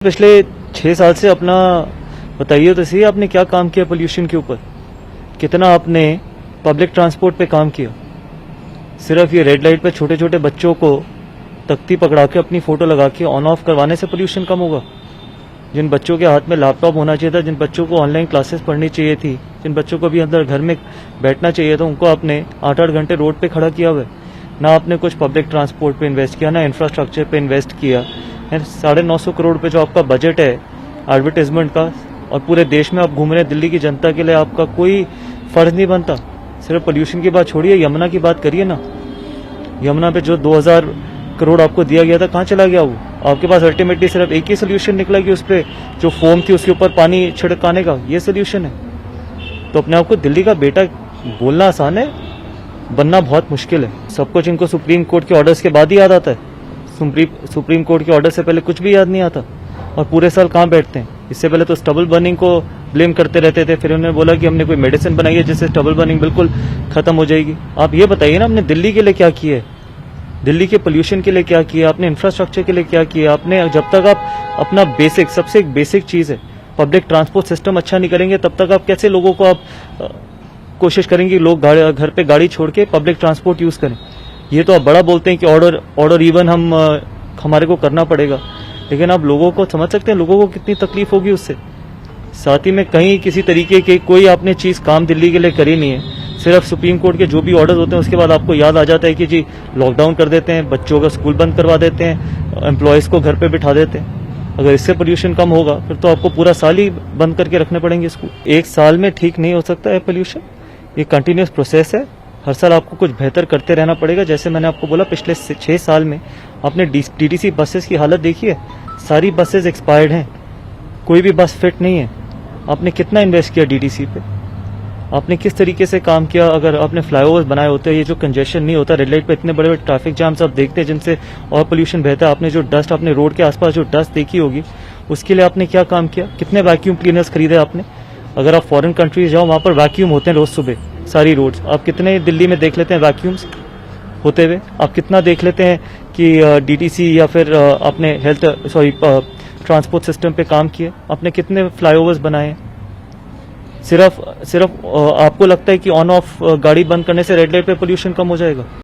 पिछले 6 साल से अपना बताइए तो सही, आपने क्या काम किया पोल्यूशन के ऊपर? कितना आपने पब्लिक ट्रांसपोर्ट पे काम किया? सिर्फ ये रेड लाइट पे छोटे छोटे बच्चों को तख्ती पकड़ा के अपनी फोटो लगा के ऑन ऑफ करवाने से पोल्यूशन कम होगा? जिन बच्चों के हाथ में लैपटॉप होना चाहिए था, जिन बच्चों को ऑनलाइन क्लासेस पढ़नी चाहिए थी, जिन बच्चों को भी अंदर घर में बैठना चाहिए था, उनको आपने 8-8 घंटे रोड पे खड़ा किया हुआ है। ना आपने कुछ पब्लिक ट्रांसपोर्ट पे इन्वेस्ट किया, ना इंफ्रास्ट्रक्चर पे इन्वेस्ट किया। 950 करोड़ पे जो आपका बजट है एडवर्टाइजमेंट का, और पूरे देश में आप घूम रहे हैं, दिल्ली की जनता के लिए आपका कोई फर्ज नहीं बनता। सिर्फ पोल्यूशन की बात छोड़िए, यमुना की बात करिए ना। यमुना पे जो 2000 करोड़ आपको दिया गया था, कहाँ चला गया वो? आपके पास अल्टीमेटली सिर्फ एक ही सोल्यूशन निकला कि उस पर जो फोम थी उसके ऊपर पानी छिड़काने का, ये सोल्यूशन है। तो अपने आप को दिल्ली का बेटा बोलना आसान है, बनना बहुत मुश्किल है। सब कुछ इनको सुप्रीम कोर्ट के ऑर्डर्स के बाद ही याद आता है। सुप्रीम कोर्ट के ऑर्डर से पहले कुछ भी याद नहीं आता। और पूरे साल कहाँ बैठते हैं? इससे पहले तो स्टबल बर्निंग को ब्लेम करते रहते थे, फिर उन्होंने बोला कि हमने कोई मेडिसिन बनाई है जिससे स्टबल बर्निंग बिल्कुल खत्म हो जाएगी। आप ये बताइए ना, आपने दिल्ली के लिए क्या किया है? दिल्ली के पोल्यूशन के लिए क्या किया? आपने इंफ्रास्ट्रक्चर के लिए क्या किया? आपने जब तक आप अपना बेसिक, सबसे एक बेसिक चीज है पब्लिक ट्रांसपोर्ट सिस्टम अच्छा नहीं करेंगे, तब तक आप कैसे लोगों को आप कोशिश करेंगे लोग घर पे गाड़ी छोड़ के पब्लिक ट्रांसपोर्ट यूज करें? ये तो आप बड़ा बोलते हैं कि ऑर्डर इवन हमारे को करना पड़ेगा, लेकिन आप लोगों को समझ सकते हैं लोगों को कितनी तकलीफ होगी उससे। साथ ही में कहीं किसी तरीके के कोई आपने चीज काम दिल्ली के लिए करी नहीं है। सिर्फ सुप्रीम कोर्ट के जो भी ऑर्डर्स होते हैं उसके बाद आपको याद आ जाता है कि जी लॉकडाउन कर देते हैं, बच्चों का स्कूल बंद करवा देते हैं, एम्प्लॉयज को घर पे बिठा देते हैं। अगर इससे पोल्यूशन कम होगा फिर तो आपको पूरा साल ही बंद करके रखने पड़ेंगे स्कूल। एक साल में ठीक नहीं हो सकता है पोल्यूशन, ये कंटिन्यूस प्रोसेस है। हर साल आपको कुछ बेहतर करते रहना पड़ेगा। जैसे मैंने आपको बोला, पिछले 6 साल में आपने डीटीसी बसेस की हालत देखी है? सारी बसेस एक्सपायर्ड हैं, कोई भी बस फिट नहीं है। आपने कितना इन्वेस्ट किया डीटीसी पे? आपने किस तरीके से काम किया? अगर आपने फ्लाईओवर्स बनाए होते, ये जो कंजेशन नहीं होता, रेड लाइट पे इतने बड़े बड़े ट्रैफिक जाम्स आप देखते हैं जिनसे और पोल्यूशन बहता है। आपने जो डस्ट, आपने रोड के आसपास जो डस्ट देखी होगी, उसके लिए आपने क्या काम किया? कितने वैक्यूम क्लीनर्स खरीदे आपने? अगर आप फॉरेन कंट्रीज जाओ, वहां पर वैक्यूम होते हैं रोज सुबह सारी रोड्स। आप कितने दिल्ली में देख लेते हैं वैक्यूम्स होते हुए? आप कितना देख लेते हैं कि डीटीसी या फिर आपने ट्रांसपोर्ट सिस्टम पे काम किया? आपने कितने फ्लाईओवर्स बनाए? सिर्फ आपको लगता है कि ऑन ऑफ गाड़ी बंद करने से रेड लाइट पे पोल्यूशन कम हो जाएगा?